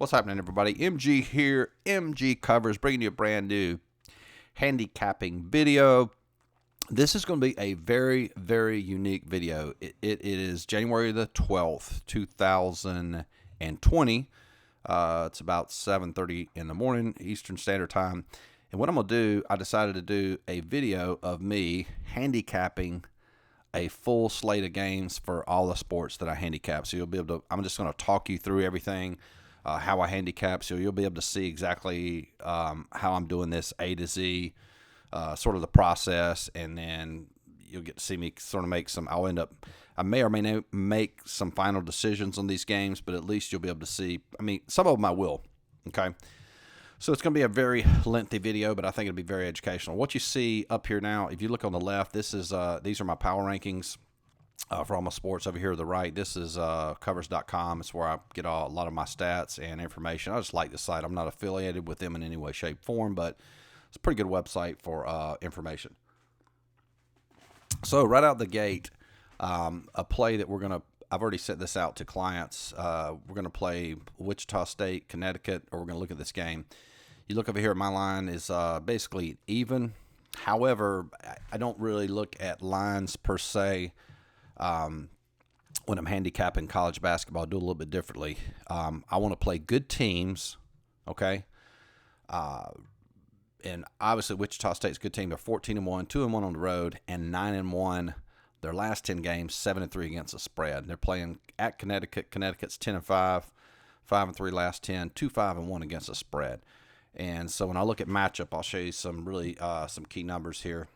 What's happening, everybody? MG here, MGCovers, bringing you a brand new handicapping video. This is going to be a very, very unique video. It is January the 12th, 2020. It's about 7:30 in the morning, Eastern Standard Time. And what I'm going to do, I decided to do a video of me handicapping a full slate of games for all the sports that I handicap. So you'll be able to, I'm just going to talk you through everything, how I handicap. So you'll be able to see exactly how I'm doing this A to Z, sort of the process. And then you'll get to see me sort of make some, I may or may not make some final decisions on these games, but at least you'll be able to see, some of them I will. Okay. So it's going to be a very lengthy video, but I think it'll be very educational. What you see up here now, if you look on the left, this is these are my power rankings for all my sports. Over here to the right, this is covers.com. It's where I get a lot of my stats and information. I just like the site. I'm not affiliated with them in any way, shape, form, but it's a pretty good website for information. So right out the gate, a play that I've already sent this out to clients. We're going to play Wichita State, Connecticut, or we're going to look at this game. You look over here, my line is basically even. However, I don't really look at lines per se when I'm handicapping college basketball. I do a little bit differently. I want to play good teams, okay? And obviously, Wichita State's a good team. They're 14-1, 2-1 on the road, and 9-1. Their last 10 games, 7-3 against the spread. They're playing at Connecticut. Connecticut's 10-5, 5-3 last 10, 2-5-1 against the spread. And so when I look at matchup, I'll show you some really some key numbers here.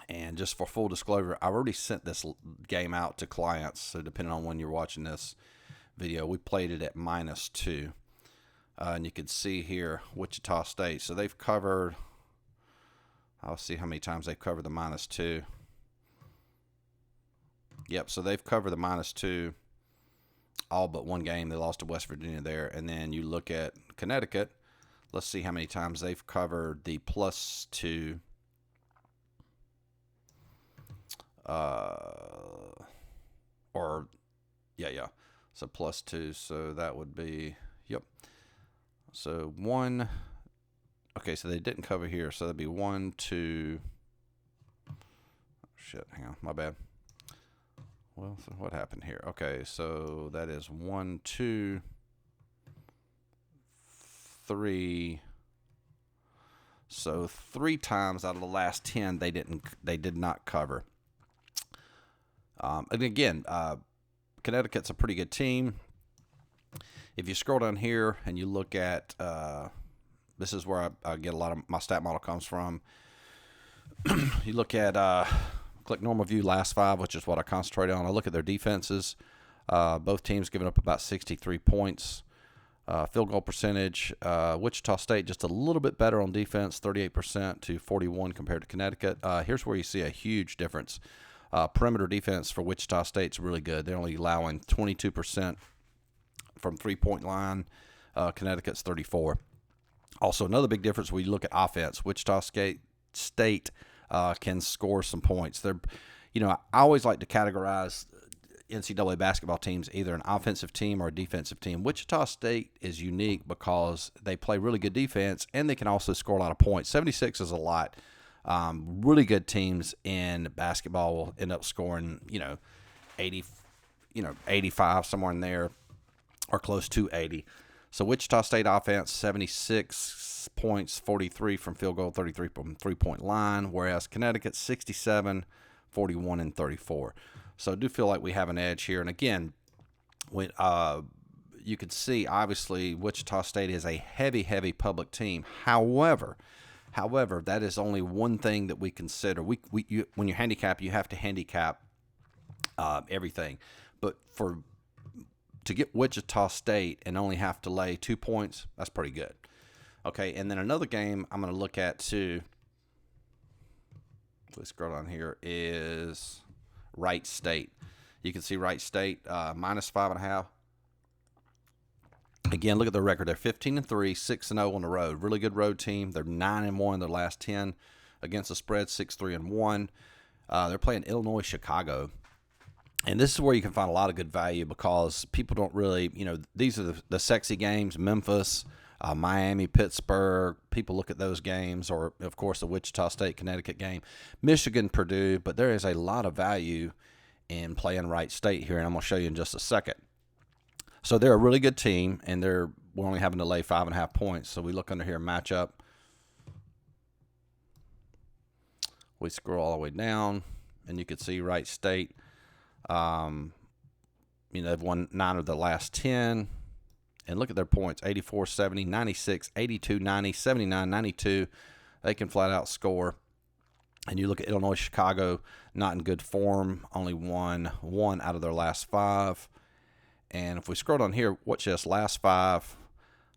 And just for full disclosure, I already sent this game out to clients. So depending on when you're watching this video, we played it at -2. And you can see here Wichita State. So they've covered. I'll see how many times they've covered the -2. Yep, so they've covered the -2 all but one game. They lost to West Virginia there. And then you look at Connecticut. Let's see how many times they've covered the +2. So +2. So that would be, yep. So one. Okay, so they didn't cover here. So that'd be 1, 2. Shit, hang on, my bad. Well, so what happened here? Okay, so that is 1, 2, 3. So 3 times out of the last 10 they did not cover. And again, Connecticut's a pretty good team. If you scroll down here and you look at this is where I get a lot of my stat model comes from. You look at click normal view last 5, which is what I concentrate on. I look at their defenses. Both teams giving up about 63 points. Field goal percentage. Wichita State just a little bit better on defense, 38% to 41 compared to Connecticut. Here's where you see a huge difference. Perimeter defense for Wichita State's really good. They're only allowing 22% from three-point line. Connecticut's 34. Also, another big difference when you look at offense. Wichita State can score some points. I always like to categorize NCAA basketball teams either an offensive team or a defensive team. Wichita State is unique because they play really good defense and they can also score a lot of points. 76 is a lot. Really good teams in basketball will end up scoring, 80, 85 somewhere in there or close to 80. So Wichita State offense, 76 points, 43 from field goal, 33 from three-point line, whereas Connecticut, 67, 41, and 34. So I do feel like we have an edge here. And again, when you can see, obviously, Wichita State is a heavy public team. However, that is only one thing that we consider. When you handicap, you have to handicap everything. But to get Wichita State and only have to lay 2 points, that's pretty good. Okay, and then another game I'm going to look at too, let's scroll down here, is Wright State. You can see Wright State -5.5. Again, look at their record. They're 15-3, 6-0 on the road. Really good road team. They're 9-1 their last 10 against the spread, 6-3-1. They're playing Illinois, Chicago. And this is where you can find a lot of good value because people don't really, these are the sexy games, Memphis, Miami, Pittsburgh. People look at those games, or, of course, the Wichita State, Connecticut game, Michigan, Purdue. But there is a lot of value in playing Wright State here, and I'm going to show you in just a second. So they're a really good team, and we're only having to lay 5.5 points. So we look under here, matchup. We scroll all the way down, and you can see Wright State. They've won 9 of the last 10. And look at their points, 84, 70, 96, 82, 90, 79, 92. They can flat out score. And you look at Illinois, Chicago, not in good form, only won 1 out of their last 5. And if we scroll down here, watch this, last 5.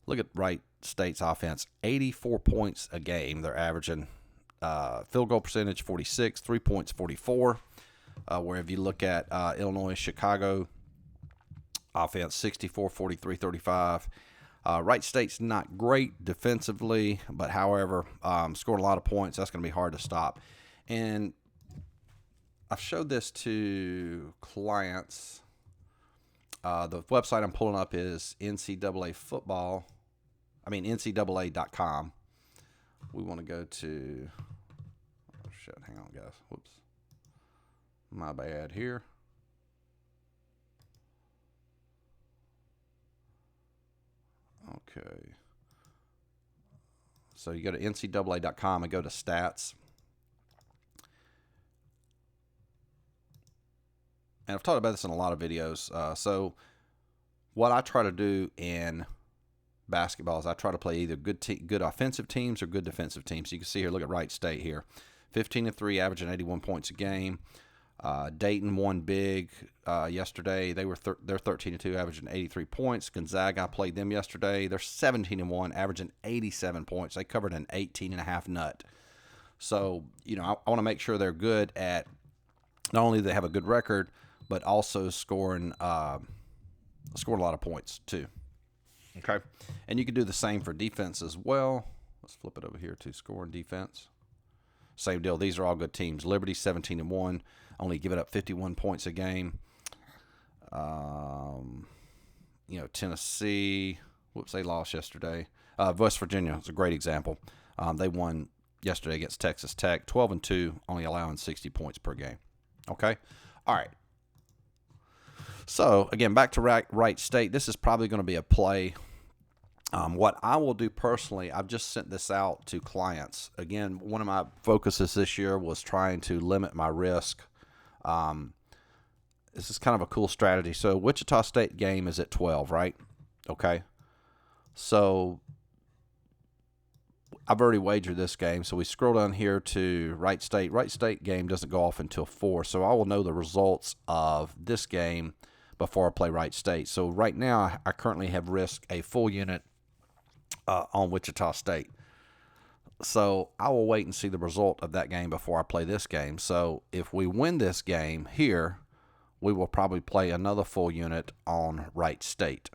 Look at Wright State's offense, 84 points a game. They're averaging field goal percentage 46, 3 points 44. Where if you look at Illinois, Chicago, offense 64, 43, 35. Wright State's not great defensively, but however, scored a lot of points. That's going to be hard to stop. And I've showed this to clients. The website I'm pulling up is NCAA.com. We want to go to, oh shit, hang on guys, whoops. My bad here. Okay. So you go to NCAA.com and go to stats. And I've talked about this in a lot of videos. So what I try to do in basketball is I try to play either good offensive teams or good defensive teams. So you can see here, look at Wright State here. 15-3, averaging 81 points a game. Dayton won big yesterday. They're 13-2, averaging 83 points. Gonzaga, I played them yesterday. They're 17-1, averaging 87 points. They covered an 18.5 nut. So, I want to make sure they're good at not only do they have a good record, but also scoring a lot of points too. Okay, and you can do the same for defense as well. Let's flip it over here to scoring defense. Same deal. These are all good teams. Liberty 17-1, only giving up 51 points a game. Tennessee. Whoops, they lost yesterday. West Virginia is a great example. They won yesterday against Texas Tech, 12-2, only allowing 60 points per game. Okay, all right. So again, back to Wright State. This is probably going to be a play. What I will do personally, I've just sent this out to clients. Again, one of my focuses this year was trying to limit my risk. This is kind of a cool strategy. So Wichita State game is at 12, right? Okay. So I've already wagered this game. So we scroll down here to Wright State. Wright State game doesn't go off until 4. So I will know the results of this game before I play Wright State. So right now, I currently have risked a full unit on Wichita State. So I will wait and see the result of that game before I play this game. So if we win this game here, we will probably play another full unit on Wright State.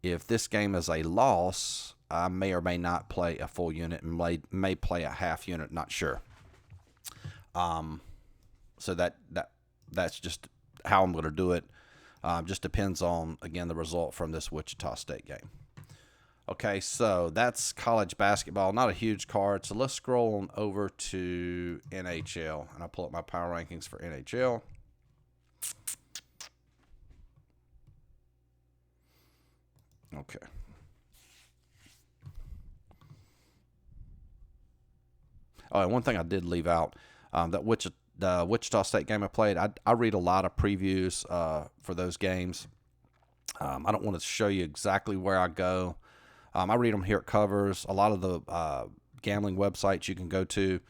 If this game is a loss, I may or may not play a full unit and may play a half unit, not sure. So that's just how I'm going to do it. Just depends on, again, the result from this Wichita State game. Okay, so that's college basketball. Not a huge card. So let's scroll on over to NHL. And I'll pull up my power rankings for NHL. Okay. Oh, and one thing I did leave out, the Wichita State game I played, I read a lot of previews for those games. I don't want to show you exactly where I go. I read them here at Covers. A lot of the gambling websites you can go to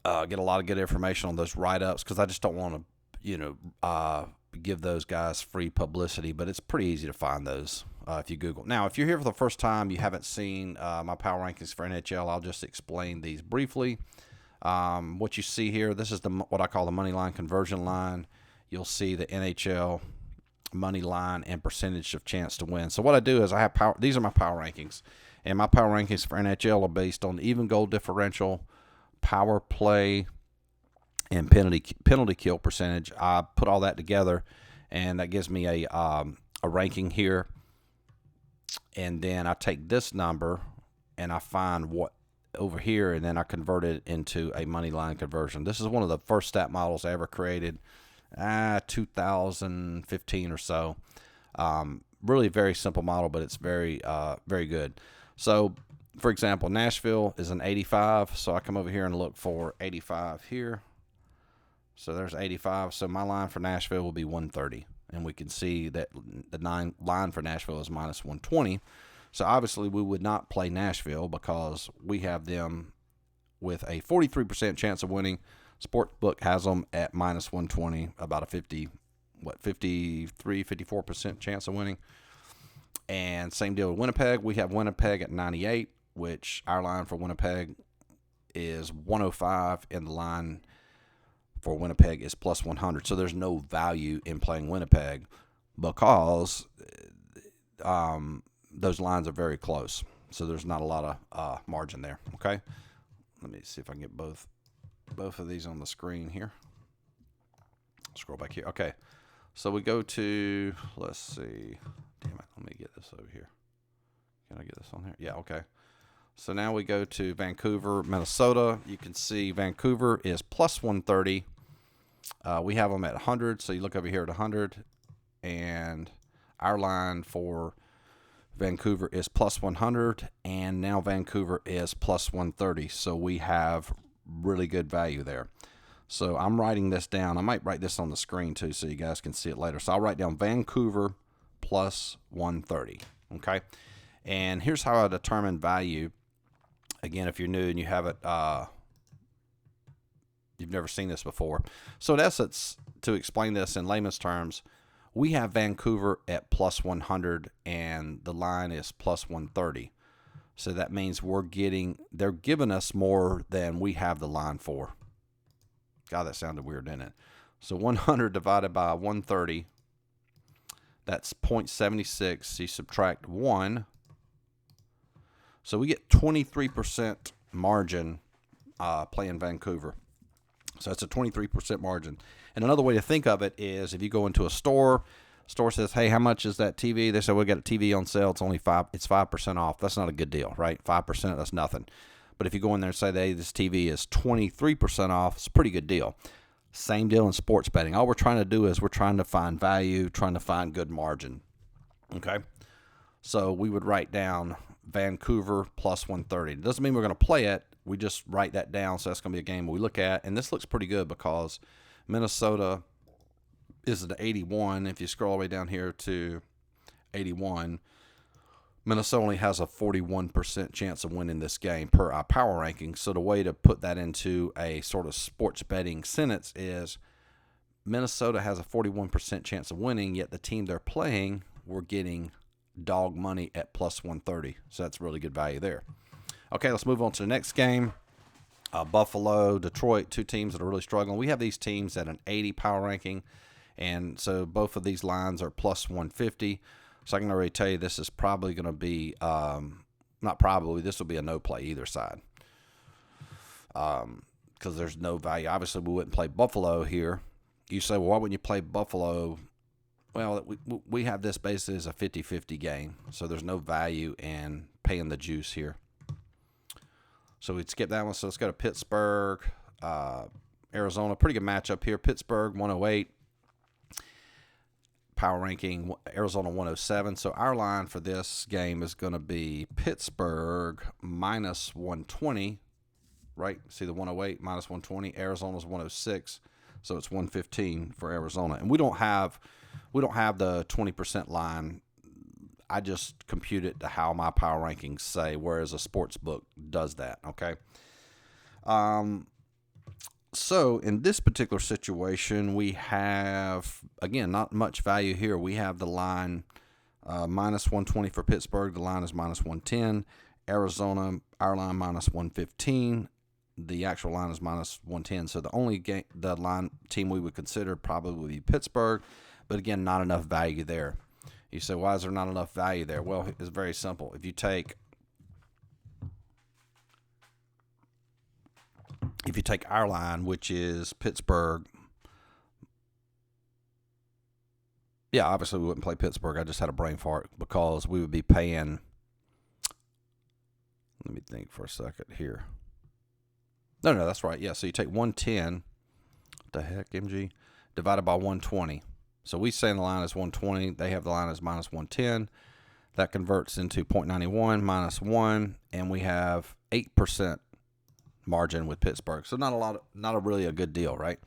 get a lot of good information on those write-ups because I just don't want to, give those guys free publicity. But it's pretty easy to find those if you Google. Now, if you're here for the first time, you haven't seen my power rankings for NHL, I'll just explain these briefly. What you see here, this is what I call the money line conversion line. You'll see the NHL money line and percentage of chance to win. So what I do is I have power. These are my power rankings, and my power rankings for NHL are based on even goal differential, power play, and penalty kill percentage. I put all that together, and that gives me a ranking here. And then I take this number and I find what over here, and then I convert it into a money line conversion. This is one of the first stat models I ever created, 2015 or so. Really very simple model, but it's very good. So, for example, Nashville is an 85, so I come over here and look for 85 here. So there's 85. So my line for Nashville will be 130. And we can see that the line for Nashville is minus 120. So obviously we would not play Nashville because we have them with a 43% chance of winning. Sportsbook has them at minus 120, about a 54% chance of winning. And same deal with Winnipeg. We have Winnipeg at 98, which our line for Winnipeg is 105, and the line for Winnipeg is plus 100. So there's no value in playing Winnipeg because those lines are very close. So there's not a lot of margin there. Okay, let me see if I can get both of these on the screen here. Scroll back here. Okay, so we go to, let's see. Damn it, let me get this over here. Can I get this on here? Yeah, okay. So now we go to Vancouver, Minnesota. You can see Vancouver is plus 130. We have them at 100, so you look over here at 100, and our line for Vancouver is plus 100, and now Vancouver is plus 130. So we have really good value there. So I'm writing this down. I might write this on the screen too so you guys can see it later. So I'll write down Vancouver plus 130, okay? And here's how I determine value. Again, if you're new and you haven't, you've never seen this before. So in essence, to explain this in layman's terms, we have Vancouver at plus 100 and the line is plus 130. So that means they're giving us more than we have the line for. God, that sounded weird, didn't it? So 100 divided by 130, that's 0.76. You subtract 1. So we get 23% margin playing Vancouver. So that's a 23% margin. And another way to think of it is if you go into a store says, hey, how much is that TV? They say, we got a TV on sale. It's only 5% off. That's not a good deal, right? 5%, that's nothing. But if you go in there and say, hey, this TV is 23% off, it's a pretty good deal. Same deal in sports betting. All we're trying to do is we're trying to find value, trying to find good margin. Okay? So we would write down Vancouver plus 130. It doesn't mean we're going to play it. We just write that down, so that's going to be a game we look at. And this looks pretty good because Minnesota is at 81. If you scroll all the way down here to 81, Minnesota only has a 41% chance of winning this game per our power ranking. So the way to put that into a sort of sports betting sentence is Minnesota has a 41% chance of winning, yet the team they're playing, we're getting dog money at plus 130. So that's really good value there. Okay, let's move on to the next game. Buffalo, Detroit, two teams that are really struggling. We have these teams at an 80 power ranking, and so both of these lines are plus 150. So I can already tell you this is probably going to be, not probably, this will be a no play either side. Because there's no value. Obviously, we wouldn't play Buffalo here. You say, well, why wouldn't you play Buffalo? Well, we have this basically as a 50-50 game, so there's no value in paying the juice here. So we'd skip that one. So let's go to Pittsburgh, Arizona. Pretty good matchup here. Pittsburgh, 108. Power ranking, Arizona 107. So our line for this game is going to be Pittsburgh minus 120, right? See the 108 minus 120. Arizona's 106, so it's 115 for Arizona. And we don't have the 20% line. I just compute it to how my power rankings say, whereas a sports book does that, okay? So in this particular situation, we have, again, not much value here. We have the line minus 120 for Pittsburgh. The line is minus 110. Arizona, our line minus 115. The actual line is minus 110. So the only team we would consider probably would be Pittsburgh. But again, not enough value there. You say, why is there not enough value there? Well, it's very simple. If you take if you take our line, which is Pittsburgh, yeah, obviously we wouldn't play Pittsburgh. I just had a brain fart because we would be paying. Let me think for a second here. No, that's right. Yeah, so you take 110. What the heck, MG? Divided by 120. So we say the line is 120. They have the line as minus 110. That converts into 0.91 minus 1, and we have 8% margin with Pittsburgh. So not a really a good deal, right?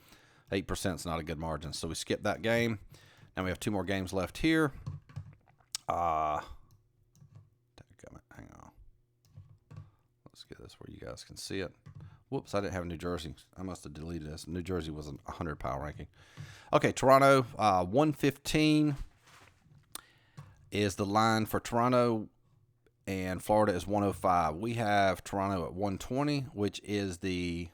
8% is not a good margin. So we skip that game. Now we have 2 more games left here. Hang on. Let's get this where you guys can see it. Whoops, I didn't have New Jersey. I must have deleted this. New Jersey was a 100 power ranking. Okay, Toronto, 115 is the line for Toronto, and Florida is 105. We have Toronto at 120, which is the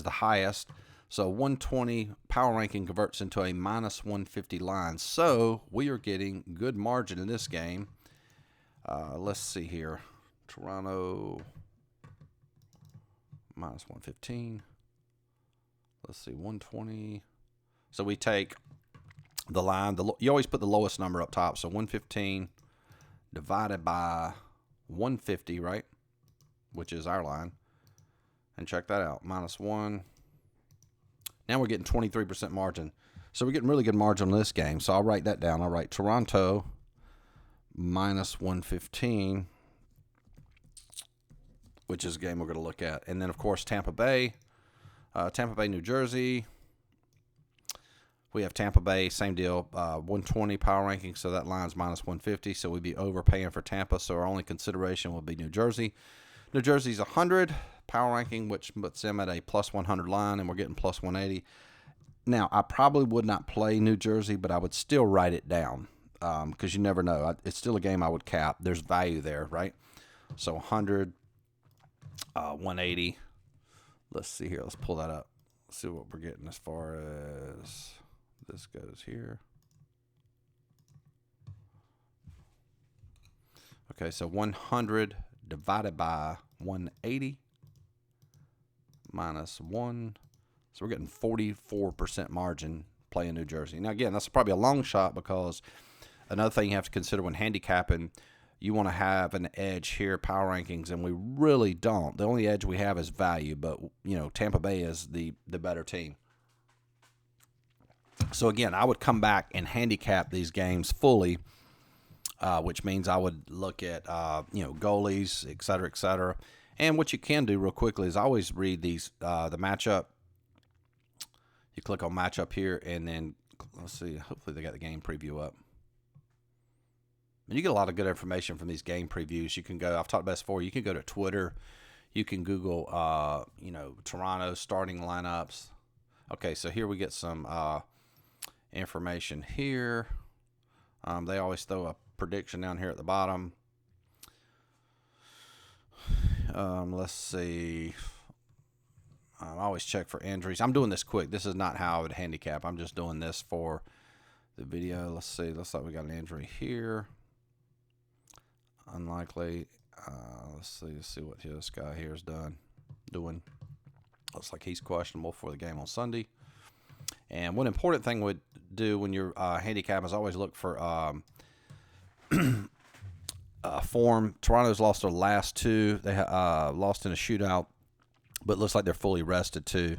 highest. So 120 power ranking converts into a minus 150 line. So we are getting good margin in this game. Let's see here. Toronto minus 115. Let's see, 120. So we take the line. You always put the lowest number up top. So 115 divided by 150, right? Which is our line. And check that out. Minus 1. Now we're getting 23% margin. So we're getting really good margin on this game. So I'll write that down. I'll write Toronto minus 115, which is a game we're going to look at. And then, of course, Tampa Bay, New Jersey. We have Tampa Bay, same deal, 120 power ranking, so that line's minus 150, so we'd be overpaying for Tampa, so our only consideration will be New Jersey. New Jersey's 100 power ranking, which puts them at a plus 100 line, and we're getting plus 180. Now, I probably would not play New Jersey, but I would still write it down because you never know. It's still a game I would cap. There's value there, right? So 100, 180. Let's see here. Let's pull that up. Let's see what we're getting as far as this goes here. Okay, so 100 divided by 180 minus 1. So we're getting 44% margin playing New Jersey. Now, again, that's probably a long shot because another thing you have to consider when handicapping, you want to have an edge here, power rankings, and we really don't. The only edge we have is value, but, Tampa Bay is the better team. So, again, I would come back and handicap these games fully, which means I would look at, goalies, et cetera, et cetera. And what you can do real quickly is I always read these, the matchup. You click on matchup here, and then, let's see, hopefully they got the game preview up. And you get a lot of good information from these game previews. You can go, I've talked about this before, you can go to Twitter. You can Google, Toronto starting lineups. Okay, so here we get some information here. They always throw a prediction down here at the bottom. Let's see. I always check for injuries. I'm doing this quick. This is not how I would handicap. I'm just doing this for the video. Let's see. Looks like we got an injury here. Unlikely. Let's see what this guy here is doing. Looks like he's questionable for the game on Sunday. And one important thing we'd do when you're handicapping is always look for form. Toronto's lost their last 2. They lost in a shootout, but it looks like they're fully rested too.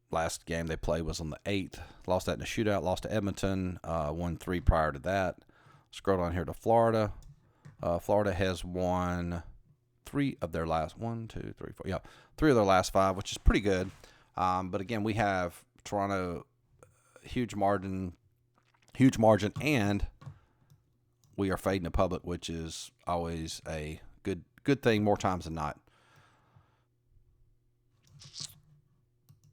Last game they played was on the 8th. Lost that in a shootout. Lost to Edmonton. Won 3 prior to that. Scroll down here to Florida. Florida has won 3 of their last 3 of their last 5, which is pretty good. But again, we have Toronto huge margin, and we are fading the public, which is always a good thing more times than not.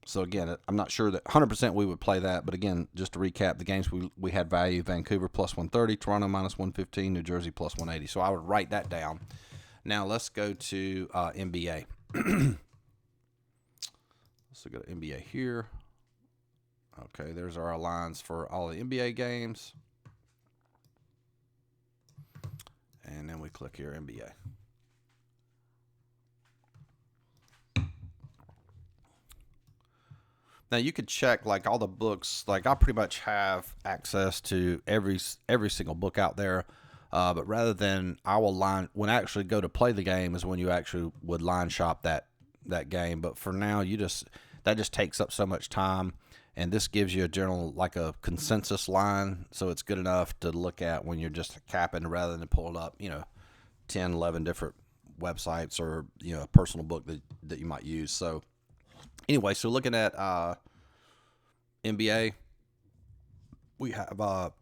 So again, I'm not sure that 100% we would play that, but again, just to recap, the games we had value: Vancouver plus 130, Toronto minus 115, New Jersey plus 180. So I would write that down. Now let's go to NBA. Let's go to NBA here. Okay, there's our lines for all the NBA games. And then we click here, NBA. Now you could check like all the books. Like I pretty much have access to every single book out there. But rather than I will line when I actually go to play the game is when you actually would line shop that game. But for now, that just takes up so much time, and this gives you a general like a consensus line, so it's good enough to look at when you're just capping rather than pulling up 10, 11 different websites or a personal book that you might use. So anyway, so looking at NBA, we have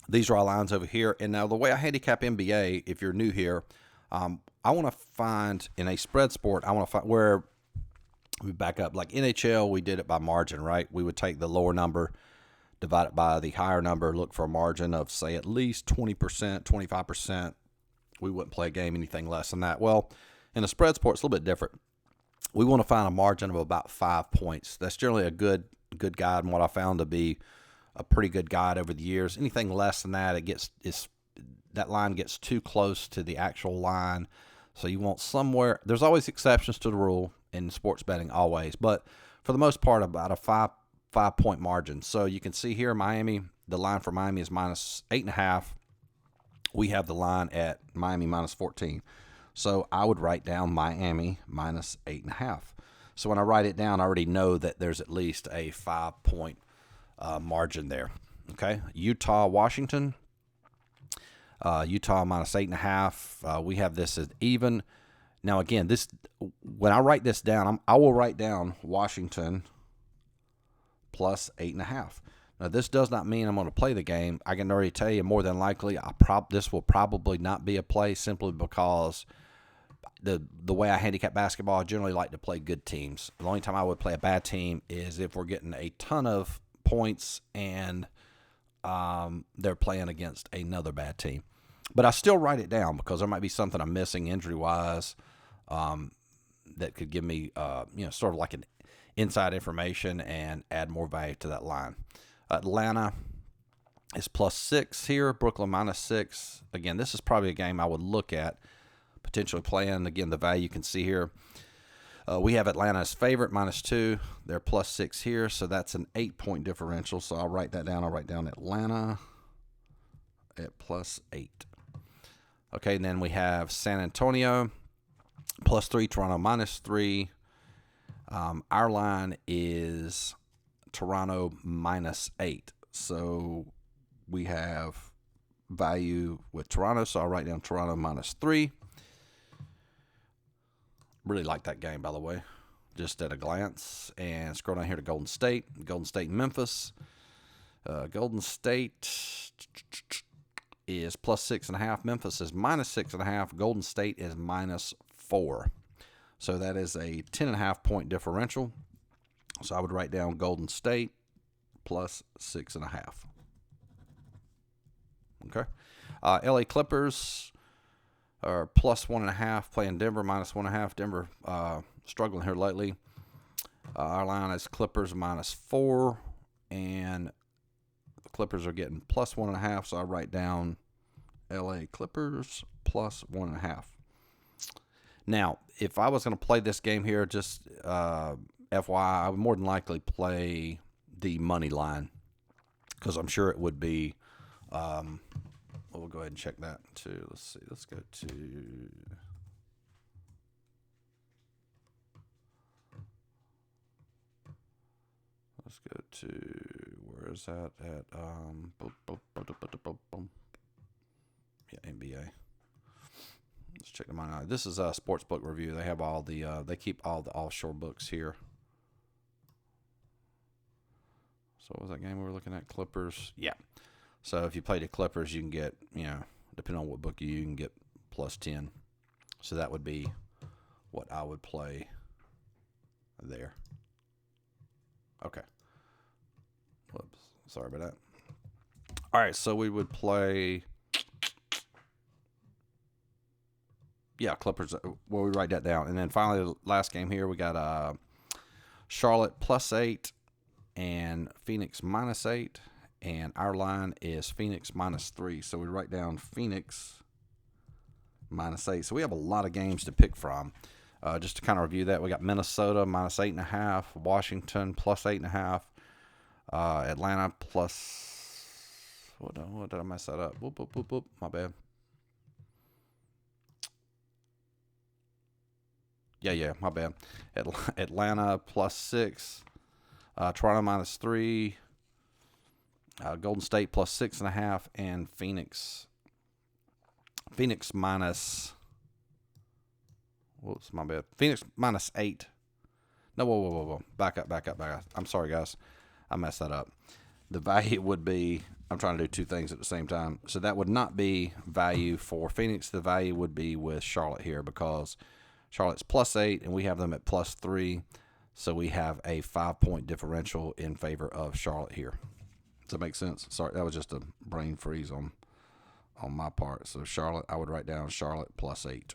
these are our lines over here. And now the way I handicap NBA, if you're new here, I want to find in a spread sport, I want to find where we back up. Like NHL, we did it by margin, right? We would take the lower number, divide it by the higher number, look for a margin of, say, at least 20%, 25%. We wouldn't play a game anything less than that. Well, in a spread sport, it's a little bit different. We want to find a margin of about 5 points. That's generally a good guide, and what I found to be a pretty good guide over the years. Anything less than that, that line gets too close to the actual line. So you want somewhere. There's always exceptions to the rule in sports betting, always, but for the most part, about a 5 point margin. So you can see here, Miami. The line for Miami is -8.5. We have the line at Miami -14. So I would write down Miami -8.5. So when I write it down, I already know that there's at least a 5 point margin there. Okay, Utah, Washington. Utah -8.5. We have this as even. Now again, when I write this down, I will write down Washington +8.5. Now this does not mean I'm going to play the game. I can already tell you more than likely this will probably not be a play simply because the way I handicap basketball, I generally like to play good teams. The only time I would play a bad team is if we're getting a ton of points and they're playing against another bad team. But I still write it down because there might be something I'm missing injury-wise that could give me, sort of like an inside information and add more value to that line. Atlanta is +6 here. Brooklyn -6. Again, this is probably a game I would look at potentially playing. Again, the value you can see here. We have Atlanta as favorite, -2. They're +6 here, so that's an 8-point differential. So I'll write that down. I'll write down Atlanta at +8. Okay, and then we have San Antonio +3, Toronto -3. Our line is Toronto -8. So we have value with Toronto, so I'll write down Toronto -3. Really like that game, by the way, just at a glance. And scroll down here to Golden State, Memphis. Golden State is +6.5. Memphis is -6.5. Golden State is -4. So that is a 10.5-point differential. So I would write down Golden State +6.5. Okay. LA Clippers are +1.5, playing Denver -1.5. Denver struggling here lately. Our line is Clippers -4, and the Clippers are getting +1.5. So I write down LA Clippers +1.5. Now, if I was going to play this game here, just FYI, I would more than likely play the money line because I'm sure it would be. We'll go ahead and check that too. Let's see. Let's go to. Let's go to. Where is that at? Yeah, NBA. Let's check them out. This is a sportsbook review. They have all the. They keep all the offshore books here. So what was that game we were looking at? Clippers. Yeah. So if you play the Clippers, you can get, depending on what book you can get +10. So that would be what I would play there. Okay. Whoops. Sorry about that. All right. So we would play. Yeah, Clippers. Well, we write that down. And then finally, the last game here, we got Charlotte +8 and Phoenix -8. And our line is Phoenix -3. So we write down Phoenix -8. So we have a lot of games to pick from. Just to kind of review that, we got Minnesota minus 8.5, Washington plus 8.5, Atlanta plus. What did I mess that up? Whoop, whoop, whoop, whoop. My bad. Yeah, my bad. Atlanta plus 6, Toronto minus 3, Golden State plus 6.5, and Phoenix minus. Whoops, my bad. Phoenix minus 8. No, whoa. Back up. I'm sorry, guys. I messed that up. The value would be, I'm trying to do two things at the same time. So that would not be value for Phoenix. The value would be with Charlotte here, because Charlotte's plus 8 and we have them at plus 3. So we have a 5-point differential in favor of Charlotte here. Does that make sense? Sorry, that was just a brain freeze on my part. So Charlotte, I would write down Charlotte plus 8.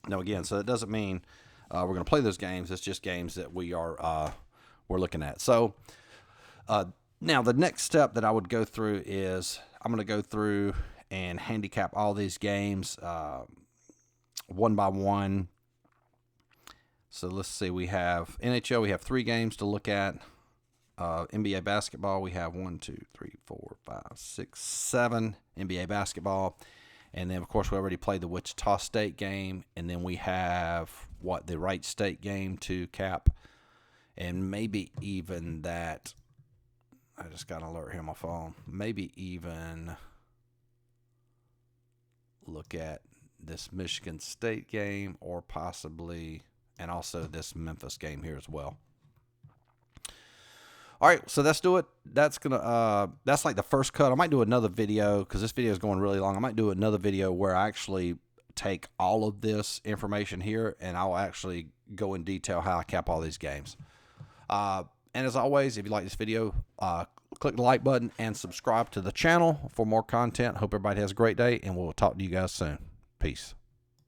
Now again, so that doesn't mean we're going to play those games. It's just games that we're looking at. So now the next step that I would go through is I'm going to go through and handicap all these games one by one. So let's see. We have NHL. We have 3 games to look at. NBA basketball. We have 1, 2, 3, 4, 5, 6, 7 NBA basketball. And then, of course, we already played the Wichita State game. And then we have, the Wright State game to cap. And maybe even that, I just got an alert here on my phone. Maybe even look at this Michigan State game, or possibly, and also this Memphis game here as well. All right, so let's do it. That's like the first cut. I might do another video, because this video is going really long. I might do another video where I actually take all of this information here, and I'll actually go in detail how I cap all these games. And as always, if you like this video, click the like button and subscribe to the channel for more content. Hope everybody has a great day, and we'll talk to you guys soon. Peace.